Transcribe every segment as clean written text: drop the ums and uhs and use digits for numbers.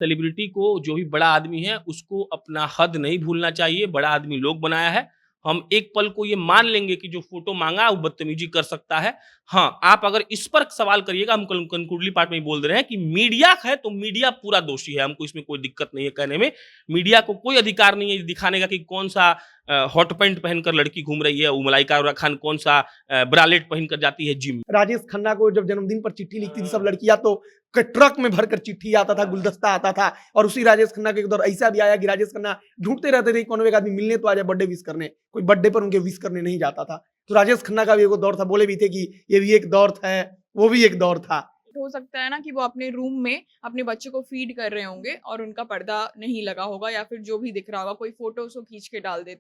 Celebrity को जो भी बड़ा आदमी है उसको अपना हद नहीं भूलना चाहिए। बड़ा आदमी लोग बनाया है। हम एक पल को ये मान लेंगे कि जो फ़ोटो माँगा वो बदतमीज़ी कर सकता है। हाँ, आप अगर इस पर सवाल करिएगा, हम कंक्लूडिंग पार्ट में ही बोल दे रहे हैं कि मीडिया है तो मीडिया पूरा दोषी है। हमको इसमें कोई दिक्कत नहीं है कहने में। मीडिया को कोई अधिकार नहीं है दिखाने का कि कौन-सा हॉट पैंट पहनकर लड़की घूम रही है, वो मलाइका अरोड़ा खान कौन-सा ब्रालेट पहनकर जाती है जिम। राजेश खन्ना को जब जन्मदिन पर चिट्ठी लिखती थी सब लड़कियां, तो ट्रक में भरकर चिट्ठी आता था, गुलदस्ता आता था। और उसी राजेश खन्ना के एक दौर ऐसा भी आया कि राजेश खन्ना ढूंढते रहते थे कौन एक आदमी मिलने तो आ जाए, बर्थडे विश करने। कोई बर्थडे पर उनके विश करने नहीं जाता था। तो राजेश खन्ना का भी एक दौर था, बोले भी थे कि ये भी एक दौर था, वो भी एक दौर था। हो सकता है ना कि वो अपने रूम में अपने बच्चे को फीड कर रहे होंगे और उनका पर्दा नहीं लगा होगा या फिर जो भी दिख रहा होगा, कोई फोटो उसको खींच के डाल दे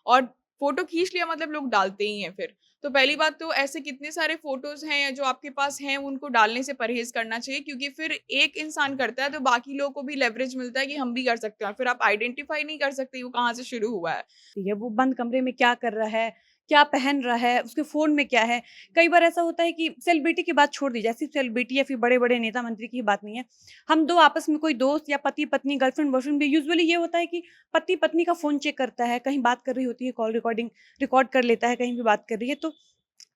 और फोटो खींच लिया मतलब लोग डालते ही हैं फिर। तो पहली बात तो ऐसे कितने सारे फोटोज हैं या जो आपके पास हैं उनको डालने से परहेज करना चाहिए, क्योंकि फिर एक इंसान करता है तो बाकी लोगों को भी लेवरेज मिलता है कि हम भी कर सकते हैं, फिर आप आइडेंटिफाई नहीं कर सकते वो कहाँ से शुरू हुआ है। वो बंद कमरे में क्या कर रहा है, क्या पहन रहा है, उसके फ़ोन में क्या है। कई बार ऐसा होता है कि सेलिब्रिटी की बात छोड़ दी जाए, सिर्फ़ सेलिब्रिटी या फिर बड़े-बड़े नेता मंत्री की बात नहीं है। हम 2 आपस में कोई दोस्त या पति-पत्नी, गर्लफ्रेंड-बॉयफ्रेंड भी यूजुअली ये होता है कि पति-पत्नी का फ़ोन चेक करता है, कहीं बात कर रही होती है, कॉल रिकॉर्डिंग रिकॉर्ड कर लेता है, कहीं भी बात कर रही है। तो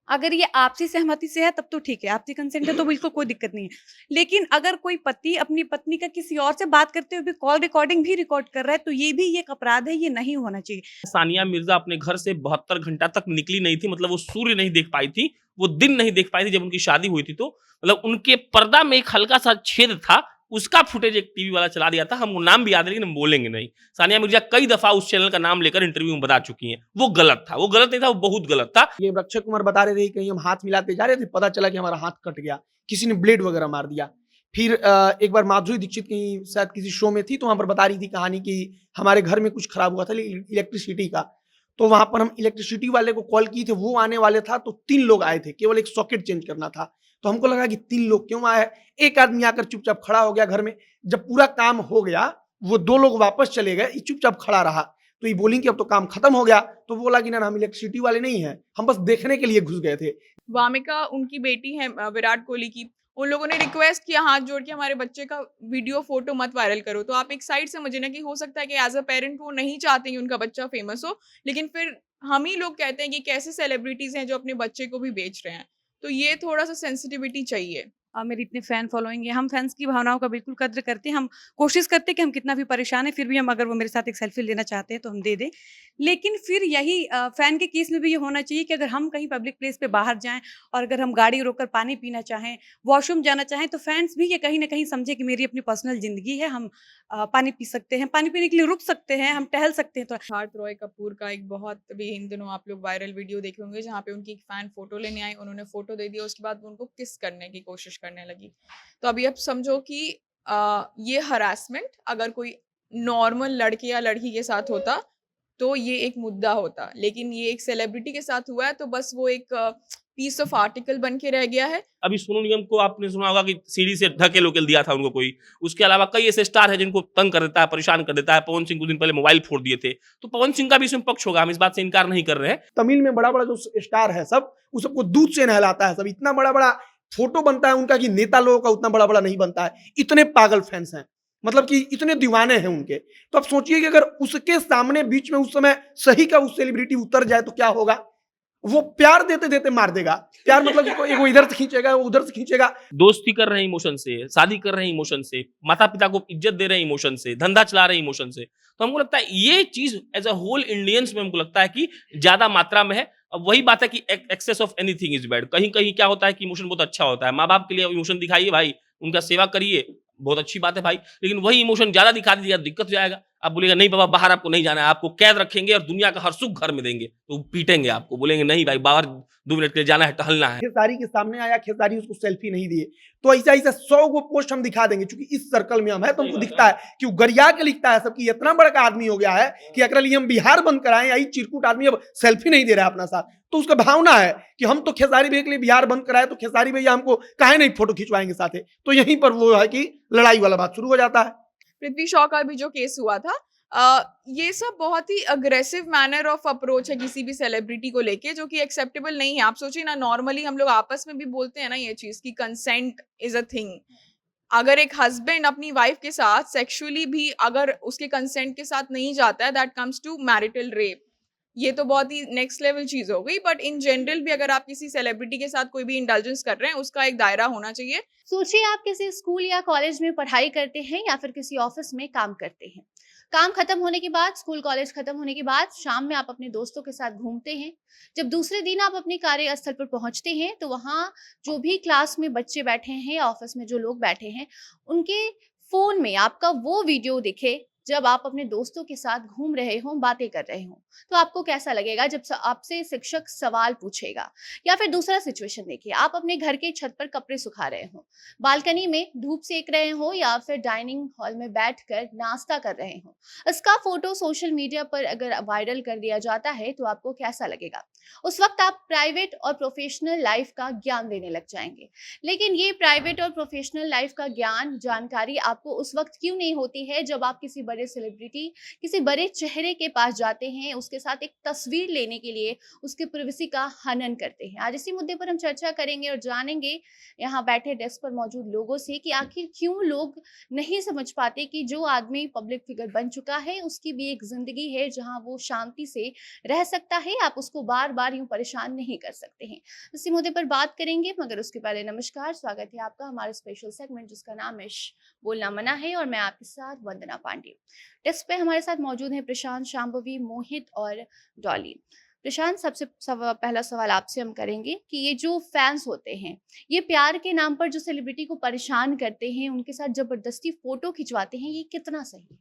अगर ये आपसी सहमति से है तब तो ठीक है, आपसी कंसेंट है तो बिल्कुल कोई दिक्कत नहीं है। लेकिन अगर कोई पति अपनी पत्नी का किसी और से बात करते हुए भी कॉल रिकॉर्डिंग भी रिकॉर्ड कर रहा है, तो ये भी एक अपराध है, ये नहीं होना चाहिए। सानिया मिर्ज़ा अपने घर से 72 घंटा तक निकली नहीं थी, मतलब वो सूर्य नहीं देख पाई थी, वो दिन नहीं देख पाई थी जब उनकी शादी हुई थी तो। मतलब उनके पर्दा में एक हल्का-सा छेद था, उसका फुटेज एक टीवी वाला चला दिया था, हमको नाम भी याद है लेकिन हम बोलेंगे नहीं। सानिया मिर्ज़ा कई दफ़ा उस चैनल का नाम लेकर इंटरव्यू में बता चुकी हैं, वो गलत था, वो गलत नहीं था, वो बहुत गलत था। ये अक्षय कुमार बता रहे थे कहीं हम हाथ मिलाते जा रहे थे, पता चला कि हमारा हाथ कट गया, किसी ने ब्लेड वगैरह मार दिया। फिर एक बार माधुरी दीक्षित कहीं शायद किसी शो में थी, तो वहां पर बता रही थी कहानी कि हमारे घर में कुछ खराब हुआ था इलेक्ट्रिसिटी का। तो वहां पर हम इलेक्ट्रिसिटी वाले को कॉल किए थे, वो आने वाले था, तो 3 लोग आए थे, केवल एक सॉकेट चेंज करना था। तो हमको लगा कि 3 लोग क्यों आए, एक आदमी आकर चुपचाप खड़ा हो गया घर में। जब पूरा काम हो गया, वो 2 लोग वापस चले गए, ये चुपचाप खड़ा रहा। तो ये बोली कि अब तो काम खत्म हो गया। तो बोला कि ना हम इलेक्ट्रिसिटी वाले नहीं हैं, हम बस देखने के लिए घुस गए थे। वामिका उनकी बेटी है विराट कोहली की, उन लोगों ने रिक्वेस्ट किया हाथ जोड़ के हमारे बच्चे का वीडियो फोटो मत वायरल करो। तो आप एक साइड समझिए ना कि हो सकता है कि एज अ पेरेंट वो नहीं चाहते कि उनका बच्चा फेमस हो, लेकिन फिर हम ही लोग कहते हैं कि कैसे सेलिब्रिटीज हैं जो अपने बच्चे को भी बेच रहे हैं। तो ये थोड़ा सा सेंसिटिविटी चाहिए। मेरी इतनी फैन फॉलोइंग है, हम फैंस की भावनाओं का बिल्कुल कद्र करते हैं। हम कोशिश करते हैं कि हम कितना भी परेशान हैं, फिर भी हम अगर वो मेरे साथ एक सेल्फी लेना चाहते हैं तो हम दे दें। लेकिन फिर यही फैन के केस में भी ये होना चाहिए कि अगर हम कहीं पब्लिक प्लेस पे बाहर जाएँ और अगर हम गाड़ी रोककर पानी पीना चाहें, वॉशरूम जाना चाहें, तो फैन्स भी ये कहीं न कहीं समझे कि मेरी अपनी पर्सनल ज़िंदगी है, हम पानी पी सकते हैं, पानी पीने के लिए रुक सकते हैं, हम टहल सकते हैं। तो सिद्धार्थ रॉय कपूर का एक बहुत भी इन दिनों आप लोग वायरल वीडियो देखे होंगे जहाँ पे उनकी एक फैन फोटो लेने आई, उन्होंने फोटो दे दिया, उसके बाद वो उनको किस करने की कोशिश करने लगी। तो अभी आप समझो कि ये हरासमेंट अगर कोई नॉर्मल लड़के या लड़की के साथ होता तो ये एक मुद्दा होता, लेकिन ये एक सेलिब्रिटी के साथ हुआ है तो बस वो एक पीस ऑफ आर्टिकल बन के रह गया है। अभी सोनू निगम को आपने सुना होगा कि सीढ़ी से ढकेल दिया था उनको कोई। उसके अलावा कई ऐसे स्टार हैं जिनको तंग कर देता है, परेशान कर देता है। पवन सिंह कुछ दिन पहले मोबाइल फोड़ दिए थे, तो पवन सिंह का भी इसमें पक्ष होगा, हम इस बात से इनकार नहीं कर रहे हैं। तमिल में बड़ा-बड़ा जो स्टार है सब, वो सबको दूध से नहलाता है सब। इतना बड़ा-बड़ा फोटो बनता है उनका कि नेता लोगों का उतना बड़ा-बड़ा नहीं बनता है। इतने पागल फैंस हैं, मतलब कि इतने दीवाने हैं उनके। तो आप सोचिए कि अगर उसके सामने बीच में उस समय सही का उस सेलिब्रिटी उतर जाए तो क्या होगा? वो प्यार देते-देते मार देगा। प्यार मतलब कि कोई वो इधर से खींचेगा, वो उधर से खींचेगा। दोस्ती कर रहे हैं इमोशन से, शादी कर रहे हैं इमोशन से, माता-पिता को इज्जत दे रहे हैं इमोशन से, धंधा चला रहे हैं इमोशन से। तो हमको लगता है ये चीज़ एज़ अ होल इंडियंस में हमको लगता है कि ज़्यादा मात्रा में है। अब वही बात है कि excess of anything is bad. कहीं-कहीं क्या होता है कि इमोशन बहुत अच्छा होता है। माँ-बाप के लिए इमोशन दिखाइए भाई, उनका सेवा करिए, बहुत अच्छी बात है भाई। लेकिन वही इमोशन ज़्यादा दिखा दीजिएगा, दिक्कत हो जाएगा। आप बोलिएगा नहीं बाबा बाहर आपको नहीं जाना है, आपको कैद रखेंगे और दुनिया का हर सुख घर में देंगे। तो पीटेंगे आपको, बोलेंगे नहीं भाई बाहर 2 मिनट के लिए जाना है, टहलना है। खेसारी के सामने आया, खेसारी उसको सेल्फी नहीं दिए। तो ऐसा-ऐसा 100 गो पोस्ट हम दिखा देंगे, क्योंकि इस सर्कल में हम हैं तो हमको दिखता है कि वो गरिया के लिखता है सब कि इतना बड़ा का आदमी हो गया है कि एकरा लिए हम बिहार बंद कराएं, यही चिरकुट आदमी अब सेल्फी नहीं दे रहा है अपना साथ। तो उसका भावना है कि हम तो खेसारी भैया के लिए बिहार बंद कराए, तो खेसारी भैया हमको काहे नहीं फोटो खिंचवाएंगे साथे। तो यहीं पर वो है कि लड़ाई वाला बात शुरू हो जाता है। पृथ्वी शॉ का भी जो केस हुआ था, ये सब बहुत ही अग्रेसिव मैनर ऑफ अप्रोच है किसी भी सेलिब्रिटी को लेके, जो कि एक्सेप्टेबल नहीं है। आप सोचिए ना, नॉर्मली हम लोग आपस में भी बोलते हैं ना ये चीज कि कंसेंट इज अ थिंग। अगर एक हस्बैंड अपनी वाइफ के साथ सेक्सुअली भी अगर उसके कंसेंट के साथ नहीं जाता है, that comes to marital rape. ये तो बहुत ही नेक्स्ट लेवल चीज हो गई, बट इन जनरल भी अगर आप किसी सेलिब्रिटी के साथ कोई भी इंडल्जेंस कर रहे हैं, उसका एक दायरा होना चाहिए। सोचिए आप किसी स्कूल या कॉलेज में पढ़ाई करते हैं या फिर किसी ऑफिस में काम करते हैं। काम खत्म होने के बाद, स्कूल कॉलेज खत्म होने के बाद शाम में आप अपने दोस्तों के साथ घूमते हैं। जब दूसरे दिन आप अपने कार्यस्थल पर पहुंचते हैं तो वहाँ जो भी क्लास में बच्चे बैठे हैं या ऑफिस में जो लोग बैठे हैं, उनके फोन में आपका वो वीडियो दिखे जब आप अपने दोस्तों के साथ घूम रहे हो, बातें कर रहे हो, तो आपको कैसा लगेगा जब आपसे शिक्षक सवाल पूछेगा। या फिर दूसरा सिचुएशन देखिए, आप अपने घर के छत पर कपड़े सुखा रहे हो, बालकनी में धूप सेक रहे हो या फिर डाइनिंग हॉल में बैठकर नाश्ता कर रहे हो। इसका फोटो सोशल मीडिया पर अगर वायरल कर दिया जाता है तो आपको कैसा लगेगा। उस वक्त आप प्राइवेट और प्रोफेशनल लाइफ का ज्ञान देने लग जाएंगे। लेकिन ये प्राइवेट और प्रोफेशनल लाइफ का ज्ञान, जानकारी आपको उस वक्त क्यों नहीं होती है जब आप किसी बड़े सेलिब्रिटी, किसी बड़े चेहरे के पास जाते हैं, उसके साथ एक तस्वीर लेने के लिए उसके प्राइवेसी का हनन करते हैं। आज इसी मुद्दे पर हम चर्चा करेंगे और जानेंगे यहाँ बैठे डेस्क पर मौजूद लोगों से कि आखिर क्यों लोग नहीं समझ पाते कि जो आदमी पब्लिक फिगर बन चुका है उसकी भी एक जिंदगी है जहाँ वो शांति से रह सकता है। आप उसको बार बार यूं परेशान नहीं कर सकते हैं। इसी मुद्दे पर बात करेंगे, मगर उसके पहले नमस्कार, स्वागत है आपका हमारे स्पेशल सेगमेंट जिसका नाम है बोलना मना है, और मैं आपके साथ वंदना पांडे। डेस्क पे हमारे साथ मौजूद हैं प्रशांत, शांभवी, मोहित और डॉली। प्रशांत, सबसे पहला सवाल आपसे हम करेंगे कि ये जो फैंस होते हैं, ये प्यार के नाम पर जो सेलिब्रिटी को परेशान करते हैं, उनके साथ जबरदस्ती फोटो खिंचवाते हैं, ये कितना सही है?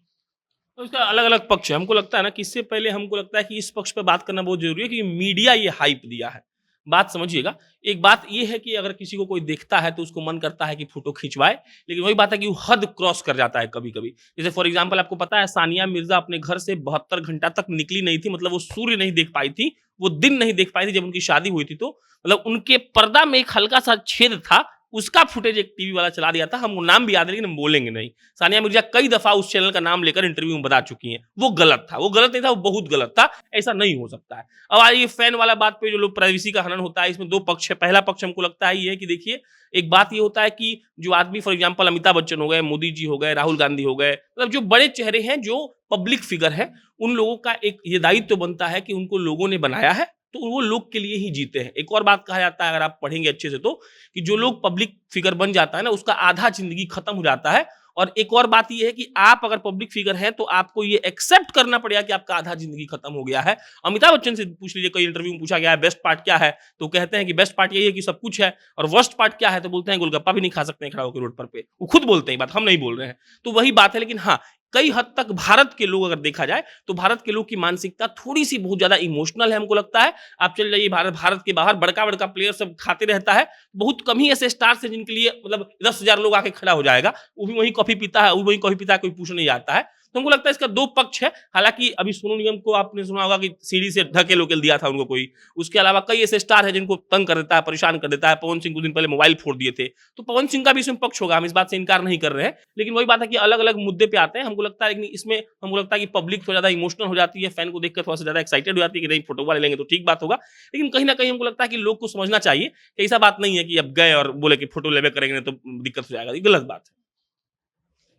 तो इसका अलग अलग पक्ष है। हमको लगता है ना कि इससे पहले हमको लगता है कि इस पक्ष पे बात करना बहुत जरूरी है कि मीडिया ये हाइप दिया है। बात समझिएगा, एक बात ये है कि अगर किसी को कोई देखता है तो उसको मन करता है कि फोटो खिंचवाए, लेकिन वही बात है कि वो हद क्रॉस कर जाता है कभी कभी। जैसे फॉर एग्जांपल आपको पता है सानिया मिर्जा अपने घर से 72 घंटा तक निकली नहीं थी, मतलब वो सूर्य नहीं देख पाई थी, वो दिन नहीं देख पाई थी जब उनकी शादी हुई थी। तो मतलब उनके पर्दा में एक हल्का सा छेद था, उसका फुटेज एक टीवी वाला चला दिया था। हमको नाम भी याद है लेकिन हम बोलेंगे नहीं। सानिया मिर्जा कई दफा उस चैनल का नाम लेकर इंटरव्यू में बता चुकी हैं वो गलत था, वो गलत नहीं था, वो बहुत गलत था, ऐसा नहीं हो सकता है। अब आइए फैन वाला बात पे, जो लोग प्राइवेसी का हनन होता है, इसमें दो पक्ष है। पहला पक्ष हमको लगता है ये है कि देखिए, एक बात ये होता है कि जो आदमी फॉर एग्जाम्पल अमिताभ बच्चन हो गए, मोदी जी हो गए, राहुल गांधी हो गए, मतलब जो बड़े चेहरे हैं, जो पब्लिक फिगर है, उन लोगों का एक ये दायित्व बनता है कि उनको लोगों ने बनाया है तो वो लोग के लिए ही जीते हैं। एक और बात कहा जाता है, अगर आप पढ़ेंगे अच्छे से, तो कि जो लोग पब्लिक फिगर बन जाता है ना, उसका आधा जिंदगी खत्म हो जाता है। और एक और बात ये है कि आप अगर पब्लिक फिगर हैं तो आपको ये एक्सेप्ट करना पड़ेगा कि आपका आधा जिंदगी खत्म हो गया है। अमिताभ बच्चन से पूछ लीजिए, कई इंटरव्यू में पूछा गया है बेस्ट पार्ट क्या है, तो कहते हैं कि बेस्ट पार्ट यही है कि सब कुछ है, और वर्स्ट पार्ट क्या है तो बोलते हैं गोलगप्पा भी नहीं खा सकते हैं खड़ा होकर रोड पर पे। वो खुद बोलते हैं, बात हम नहीं बोल रहे हैं। तो वही बात है। लेकिन हाँ, कई हद तक भारत के लोग अगर देखा जाए तो भारत के लोग की मानसिकता थोड़ी सी बहुत ज्यादा इमोशनल है, हमको लगता है। आप चल जाइए भारत के बाहर, बड़का बड़का प्लेयर सब खाते रहता है, बहुत कम ही ऐसे स्टार्स हैं जिनके लिए मतलब 10,000 लोग आके खड़ा हो जाएगा, वो भी वही कॉफी पीता है, वो वही कॉफी पीता है, कोई पूछ नहीं आता है। तो हमको लगता है इसका दो पक्ष है। हालांकि अभी सोनू निगम को आपने सुना होगा कि सीढ़ी से ढके लोकेल दिया था उनको कोई। उसके अलावा कई ऐसे स्टार है जिनको तंग कर देता है, परेशान कर देता है। पवन सिंह कुछ दिन पहले मोबाइल फोड़ दिए थे, तो पवन सिंह का भी इसमें पक्ष होगा, हम इस बात से इनकार नहीं कर रहे हैं। लेकिन वही बात है कि अलग अलग मुद्दे पे आते हैं। हमको लगता है, लेकिन इसमें हमको लगता है कि पब्लिक थोड़ा ज्यादा इमोशनल हो जाती है, फैन को देखकर थोड़ा सा ज्यादा एक्साइटेड हो जाती है कि नहीं फोटो वाले लेंगे तो ठीक बात होगा। लेकिन कहीं ना कहीं हमको लगता है कि लोग को समझना चाहिए कि ऐसा बात नहीं है कि अब गए और बोले कि फोटो लेवे करेंगे तो दिक्कत हो जाएगा, ये गलत बात है।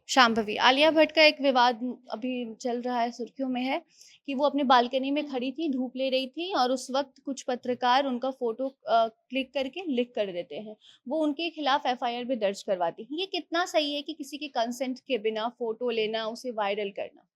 शांभवी, आलिया भट्ट का एक विवाद अभी चल रहा है, सुर्खियों में है कि वो अपने बालकनी में खड़ी थी, धूप ले रही थी, और उस वक्त कुछ पत्रकार उनका फोटो क्लिक करके लिक कर देते हैं। वो उनके खिलाफ एफआईआर भी दर्ज करवाती हैं। ये कितना सही है कि किसी के कंसेंट के बिना फोटो लेना, उसे वायरल करना?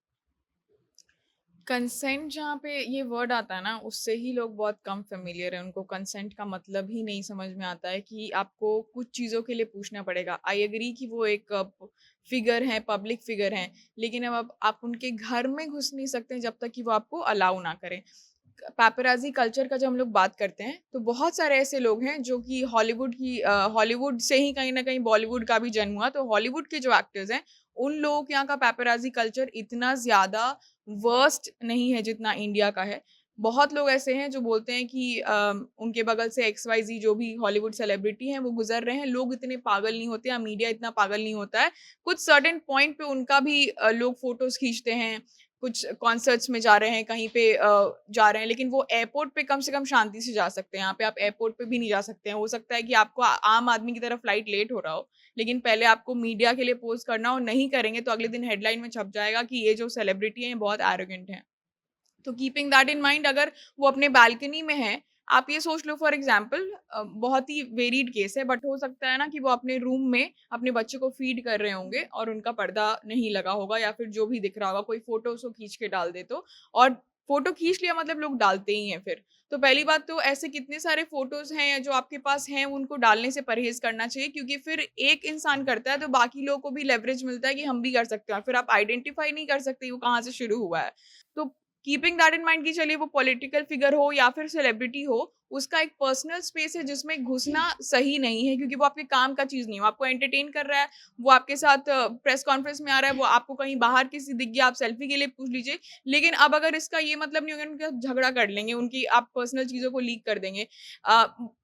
कंसेंट जहाँ पे ये वर्ड आता है ना, उससे ही लोग बहुत कम फेमिलियर है। उनको कंसेंट का मतलब ही नहीं समझ में आता है कि आपको कुछ चीज़ों के लिए पूछना पड़ेगा। आई एग्री कि वो एक फिगर हैं, पब्लिक फिगर हैं, लेकिन अब आप उनके घर में घुस नहीं सकते जब तक कि वो आपको अलाउ ना करें। पैपराज़ी कल्चर का जब हम लोग बात करते हैं तो बहुत सारे ऐसे लोग हैं जो कि हॉलीवुड से ही कहीं ना कहीं बॉलीवुड का भी जन्म हुआ। तो हॉलीवुड के जो एक्टर्स हैं, उन लोगों के यहाँ का पैपराज़ी कल्चर इतना ज़्यादा वर्स्ट नहीं है जितना इंडिया का है। बहुत लोग ऐसे हैं जो बोलते हैं कि उनके बगल से XYZ जो भी हॉलीवुड सेलिब्रिटी हैं वो गुजर रहे हैं। लोग इतने पागल नहीं होते, या मीडिया इतना पागल नहीं होता है। कुछ सर्टेन पॉइंट पे उनका भी लोग फोटोज खींचते हैं, कुछ कॉन्सर्ट्स में जा रहे हैं, कहीं पे जा रहे हैं, लेकिन वो एयरपोर्ट पे कम से कम शांति से जा सकते हैं। यहाँ पे आप एयरपोर्ट पे भी नहीं जा सकते हैं। हो सकता है कि आपको आम आदमी की तरह फ्लाइट लेट हो रहा हो, लेकिन पहले आपको मीडिया के लिए पोस्ट करना हो, नहीं करेंगे तो अगले दिन हेडलाइन में छप जाएगा कि ये जो सेलिब्रिटी है बहुत एरोगेंट है। तो कीपिंग दैट इन माइंड, अगर वो अपने बालकनी में है, आप ये सोच लो फॉर एग्जाम्पल, बहुत ही वेरिड केस है, बट हो सकता है ना कि वो अपने रूम में अपने बच्चे को फीड कर रहे होंगे और उनका पर्दा नहीं लगा होगा या फिर जो भी दिख रहा होगा, कोई फोटो उसको खींच के डाल दे और फोटो खींच लिया मतलब लोग डालते ही हैं फिर। तो पहली बात तो ऐसे कितने सारे फोटोज हैं या जो आपके पास हैं उनको डालने से परहेज करना चाहिए, क्योंकि फिर एक इंसान करता है तो बाकी लोगों को भी लेवरेज मिलता है कि हम भी कर सकते हैं, फिर आप आइडेंटिफाई नहीं कर सकते वो कहाँ से शुरू हुआ है। तो कीपिंग दैट इन माइंड कि चलिए वो पॉलिटिकल फिगर हो या फिर सेलिब्रिटी हो, उसका एक पर्सनल स्पेस है जिसमें घुसना सही नहीं है, क्योंकि वो आपके काम का चीज नहीं है। वो आपको एंटरटेन कर रहा है, वो आपके साथ प्रेस कॉन्फ्रेंस में आ रहा है, वो आपको कहीं बाहर किसी दिख गया, आप सेल्फी के लिए पूछ लीजिए। लेकिन अब अगर इसका ये मतलब नहीं होगा उनका झगड़ा कर लेंगे, उनकी आप पर्सनल चीजों को लीक कर देंगे।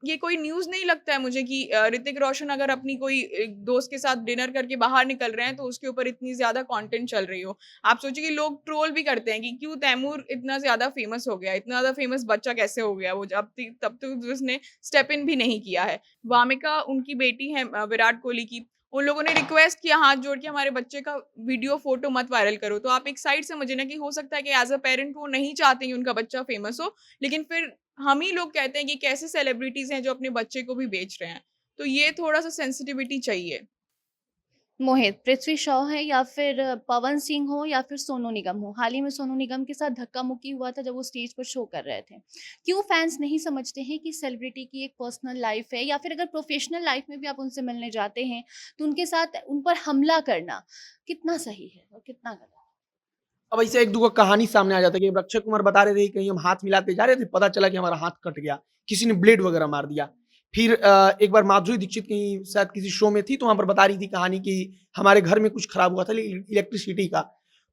ये कोई न्यूज नहीं लगता है मुझे कि ऋतिक रोशन अगर अपनी कोई एक दोस्त के साथ डिनर करके बाहर निकल रहे हैं तो उसके ऊपर इतनी ज्यादा कंटेंट चल रही हो। आप सोचिए कि लोग ट्रोल भी करते हैं कि क्यों तैमूर इतना ज्यादा फेमस हो गया, इतना ज्यादा फेमस बच्चा कैसे हो गया, वो तब तक उसने स्टेप इन भी नहीं किया है। वामिका उनकी बेटी है विराट कोहली की, उन लोगों ने रिक्वेस्ट किया हाथ जोड़ के हमारे बच्चे का वीडियो फोटो मत वायरल करो। तो आप एक साइड समझिए ना कि हो सकता है कि एज अ पेरेंट वो नहीं चाहते कि उनका बच्चा फेमस हो, लेकिन फिर हम ही लोग कहते हैं कि कैसे सेलिब्रिटीज हैं जो अपने बच्चे को भी बेच रहे हैं। तो ये थोड़ा सा सेंसिटिविटी चाहिए। मोहित, पृथ्वी शॉ है या फिर पवन सिंह हो या फिर सोनू निगम हो, हाल ही में सोनू निगम के साथ धक्का मुक्की हुआ था जब वो स्टेज पर शो कर रहे थे। क्यों फैंस नहीं समझते हैं कि सेलिब्रिटी की एक पर्सनल लाइफ है, या फिर अगर प्रोफेशनल लाइफ में भी आप उनसे मिलने जाते हैं तो उनके साथ उन पर हमला करना कितना सही है और कितना गलत? अब ऐसे एक दो कहानी सामने आ जाता है कि अक्षय कुमार बता रहे थे कि कहीं हम हाथ मिलाते जा रहे थे, पता चला कि हमारा हाथ कट गया, किसी ने ब्लेड वगैरह मार दिया। फिर एक बार माधुरी दीक्षित कहीं शायद किसी शो में थी तो वहां पर बता रही थी कहानी कि हमारे घर में कुछ खराब हुआ था इलेक्ट्रिसिटी का।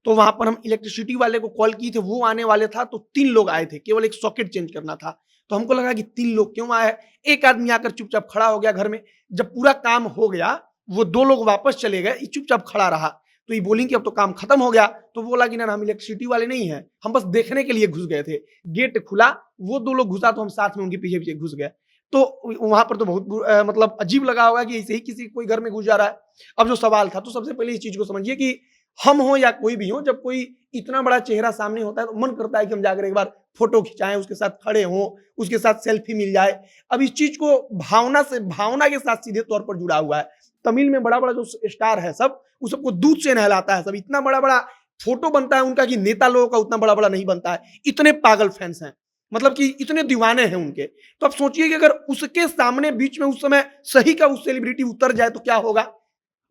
तो वहां पर हम इलेक्ट्रिसिटी वाले को कॉल किए थे, वो आने वाले था तो 3 लोग आए थे, केवल एक सॉकेट चेंज करना था। तो हमको लगा कि 3 लोग क्यों आए, एक आदमी आकर चुपचाप खड़ा हो गया घर में। जब पूरा काम हो गया वो 2 लोग वापस चले गए, चुपचाप खड़ा रहा। तो ये बोली कि अब तो काम खत्म हो गया। तो बोला कि ना हम इलेक्ट्रिसिटी वाले नहीं हैं, हम बस देखने के लिए घुस गए थे। गेट खुला, वो 2 लोग घुसा तो हम साथ में उनके पीछे पीछे घुस गए। तो वहां पर तो बहुत मतलब अजीब लगा होगा कि ऐसे ही किसी कोई घर में घुस जा रहा है। अब जो सवाल था, तो सबसे पहले इस चीज को समझिए कि हम हो या कोई भी हो, जब कोई इतना बड़ा चेहरा सामने होता है तो मन करता है कि हम जाकर एक बार फोटो खिंचाएं, उसके साथ खड़े हों, उसके साथ सेल्फी मिल जाए। अब इस चीज को भावना के साथ सीधे तौर पर जुड़ा हुआ है। तमिल में बड़ा बड़ा जो स्टार है सब, उस सबको दूध से नहलाता है सब। इतना बड़ा बड़ा फोटो बनता है उनका कि नेता लोगों का उतना बड़ा बड़ा नहीं बनता है। इतने पागल फैंस हैं, मतलब कि इतने दीवाने हैं उनके। तो आप सोचिए कि अगर उसके सामने बीच में उस समय सही का उस सेलिब्रिटी उतर जाए तो क्या होगा।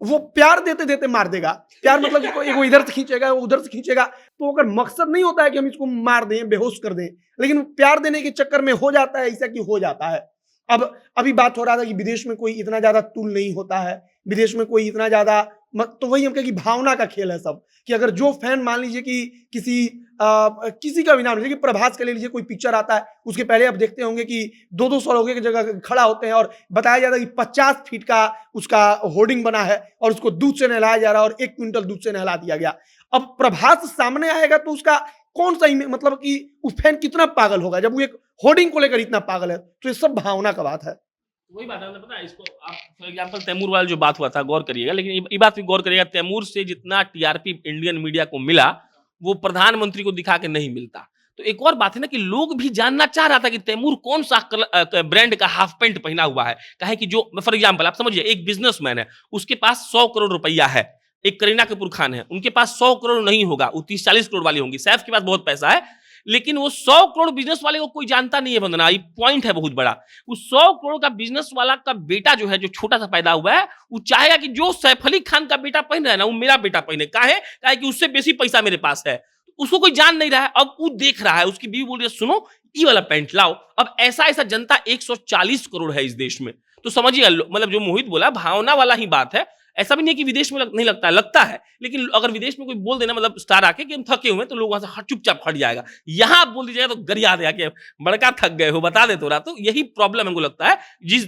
वो प्यार देते देते मार देगा। प्यार मतलब कि वो इधर से खींचेगा, वो उधर से खींचेगा। तो अगर मकसद नहीं होता है कि हम इसको मार दें, बेहोश कर दें, लेकिन प्यार देने के चक्कर में हो जाता है ऐसा कि हो जाता है। अब अभी बात हो रहा था कि विदेश में कोई इतना ज्यादा टूल नहीं होता है, विदेश में कोई इतना ज्यादा, तो वही हम कहें कि भावना का खेल है सब। कि अगर जो फैन मान लीजिए कि किसी का भी नाम लीजिए कि प्रभास का ले लीजिए, कोई पिक्चर आता है उसके पहले आप देखते होंगे कि 200 लोगों की जगह खड़ा होते हैं और बताया जाता है कि 50 फीट का उसका होर्डिंग बना है और उसको दूध से नहलाया जा रहा है और 1 क्विंटल दूध से नहला दिया गया। अब प्रभास सामने आएगा तो उसका कौन सा मतलब कि उस फैन कितना पागल होगा जब वो एक होर्डिंग को लेकर इतना पागल है। तो ये सब भावना का बात है। वही बात है, पता है इसको आप फॉर एग्जांपल तैमूर वाला जो बात हुआ था, गौर करिएगा, लेकिन ये बात भी गौर करिएगा, तैमूर से जितना टीआरपी इंडियन मीडिया को मिला वो प्रधानमंत्री को दिखा के नहीं मिलता। तो एक और बात है ना कि लोग भी जानना चाह रहा था कि तैमूर कौन सा ब्रांड का हाफ पैंट पहना हुआ है। कहे कि जो फॉर एग्जांपल आप समझिए, एक बिजनेसमैन है, उसके पास 100 करोड़ रुपया है। एक करीना कपूर खान है, उनके पास 100 करोड़ नहीं होगा, वो 30-40 करोड़ वाली होंगी। सैफ के पास बहुत पैसा है, लेकिन वो 100 करोड़ बिजनेस वाले को कोई जानता नहीं है। वंदना, ये पॉइंट है बहुत बड़ा। उस 100 करोड़ का बिजनेस वाला का बेटा जो है, जो छोटा सा पैदा हुआ है, वो चाहेगा कि जो सैफ अली खान का बेटा पहन रहा है ना, वो मेरा बेटा पहने। काहे कि उससे बेसी पैसा मेरे पास है। उसको कोई जान नहीं रहा है। अब वो देख रहा है, उसकी बीवी बोल रही है सुनो ये वाला पैंट लाओ। अब ऐसा जनता 140 करोड़ है इस देश में। तो समझिए, मतलब जो मोहित बोला भावना वाला ही बात है। ऐसा भी नहीं है कि विदेश में नहीं लगता है, लेकिन अगर विदेश में कोई बोल देना, मतलब स्टार आके कि हम थके हुए हैं, तो लोग वहां से चुपचाप हट जाएगा। यहां आप बोल दीजिएगा तो गरिया देगा कि बड़का थक गए हो, बता दे तो रहा। तो यही प्रॉब्लम हमको लगता है।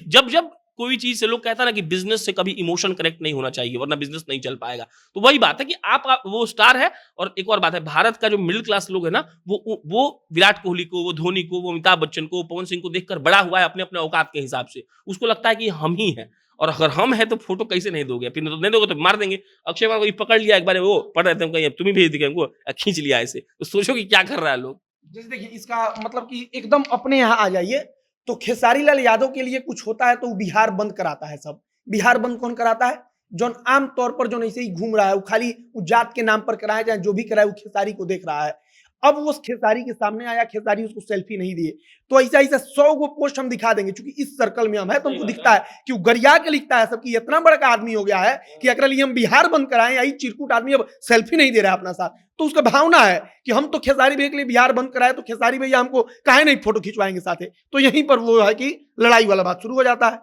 जब कोई चीज से लोग कहता है ना कि बिजनेस से कभी इमोशन कनेक्ट नहीं होना चाहिए वरना बिजनेस नहीं चल पाएगा। तो वही बात है कि आप वो स्टार है। और एक और बात है, भारत का जो मिडिल क्लास लोग है ना, वो विराट कोहली को, वो धोनी को, वो अमिताभ बच्चन को, पवन सिंह को देखकर बड़ा हुआ है अपने अपने औकात के हिसाब से। उसको लगता है कि हम ही हैं, और अगर हम हैं तो फोटो कैसे नहीं दोगे, फिर नहीं दोगे तो मार देंगे। अक्षय कुमार को पकड़ लिया एक बार, वो पढ़ रहे थे कहीं, तुम ही भेज दिए हमको, खींच लिया ऐसे। तो सोचो कि क्या कर रहा है लोग। जैसे देखिए इसका मतलब कि एकदम अपने यहाँ आ जाइए तो खेसारी लाल यादव के लिए कुछ होता है तो वो बिहार बंद कराता है। सब बिहार बंद कौन कराता है? जो आम तौर पर जो ऐसे ही घूम रहा है, वो खाली वो जात के नाम पर कराए, चाहे जो भी कराए, वो खेसारी को देख रहा है। अब वो खेसारी के सामने आया, खेसारी उसको सेल्फी नहीं दिए, तो ऐसा ऐसा 100 गो पोस्ट हम दिखा देंगे। क्योंकि इस सर्कल में हम है तो हमको दिखता है कि वो गरिया के लिखता है सबकी इतना बड़ा का आदमी हो गया है कि अगर लिए हम बिहार बंद कराएं, यही चिरकुट आदमी अब सेल्फी नहीं दे रहा है अपना साथ। तो उसका भावना है कि हम तो खेसारी भैया के लिए बिहार बंद कराए, तो खेसारी भैया हमको काहे नहीं फोटो खिंचवाएंगे साथ। तो यहीं पर वो है कि लड़ाई वाला बात शुरू हो जाता है।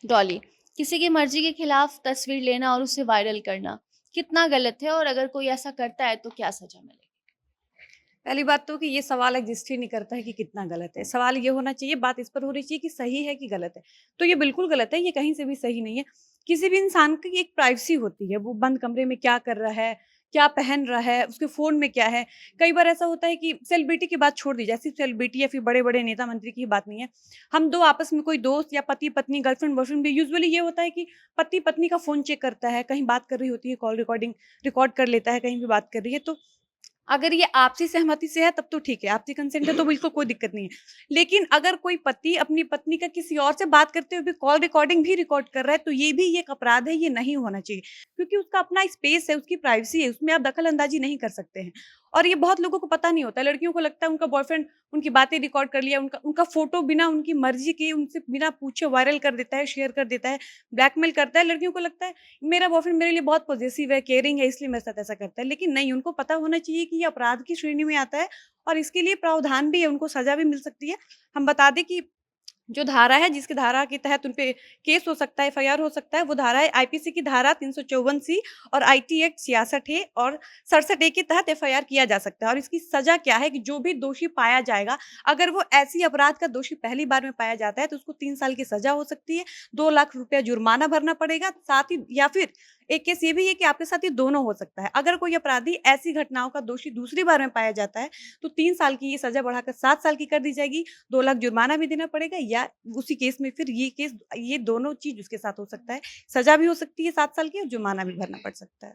डॉली, किसी की मर्जी के खिलाफ तस्वीर लेना और उसे वायरल करना कितना गलत है, और अगर कोई ऐसा करता है तो क्या सजा मिलेगी? पहली बात तो कि ये सवाल एग्जिस्ट ही नहीं करता है कि कितना गलत है। सवाल ये होना चाहिए, बात इस पर होनी चाहिए कि सही है कि गलत है। तो ये बिल्कुल गलत है, ये कहीं से भी सही नहीं है। किसी भी इंसान की एक प्राइवेसी होती है, वो बंद कमरे में क्या कर रहा है, क्या पहन रहा है, उसके फोन में क्या है। कई बार ऐसा होता है कि सेलिब्रिटी की बात छोड़ दी जाए, सिर्फ सेलिब्रिटी या फिर बड़े बड़े नेता मंत्री की बात नहीं है। हम दो आपस में कोई दोस्त या पति पत्नी, गर्लफ्रेंड बॉयफ्रेंड भी, यूजुअली ये होता है कि पति पत्नी का फोन चेक करता है, कहीं बात कर रही होती है, कॉल रिकॉर्डिंग रिकॉर्ड कर लेता है, कहीं भी बात कर रही है। तो अगर ये आपसी सहमति से है तब तो ठीक है, आपसी कंसेंट है तो बिल्कुल कोई दिक्कत नहीं है। लेकिन अगर कोई पति अपनी पत्नी का किसी और से बात करते हुए भी कॉल रिकॉर्डिंग भी रिकॉर्ड कर रहा है, तो ये भी एक अपराध है, ये नहीं होना चाहिए। क्योंकि उसका अपना स्पेस है, उसकी प्राइवेसी है, उसमें आप दखल अंदाजी नहीं कर सकते हैं। और ये बहुत लोगों को पता नहीं होता है। लड़कियों को लगता है उनका बॉयफ्रेंड उनकी बातें रिकॉर्ड कर लिया, उनका उनका फोटो बिना उनकी मर्जी के, उनसे बिना पूछे वायरल कर देता है, शेयर कर देता है, ब्लैकमेल करता है। लड़कियों को लगता है मेरा बॉयफ्रेंड मेरे लिए बहुत पॉजिटिव है, केयरिंग है, इसलिए मेरे साथ ऐसा करता है। लेकिन नहीं, उनको पता होना चाहिए कि ये अपराध की श्रेणी में आता है और इसके लिए प्रावधान भी है, उनको सजा भी मिल सकती है। हम बता दें कि जो धारा है, जिसकी धारा के तहत उन पे केस हो सकता है, एफआईआर हो सकता है, वो धारा है आईपीसी की धारा 354 सी और आईटी एक्ट 66 ए और 67 ए के तहत एफआईआर किया जा सकता है। और इसकी सजा क्या है कि जो भी दोषी पाया जाएगा, अगर वो ऐसी अपराध का दोषी पहली बार में पाया जाता है, तो उसको 3 साल की सजा हो सकती है, 2 लाख रुपया जुर्माना भरना पड़ेगा, साथ ही या फिर एक केस ये भी है कि आपके साथ ये दोनों हो सकता है। अगर कोई अपराधी ऐसी घटनाओं का दोषी दूसरी बार में पाया जाता है, तो 3 साल की ये सजा बढ़ाकर 7 साल की कर दी जाएगी, 2 लाख जुर्माना भी देना पड़ेगा, या उसी केस में फिर ये दोनों चीज उसके साथ हो सकता है। सजा भी हो सकती है 7 साल की और जुर्माना भी भरना पड़ सकता है।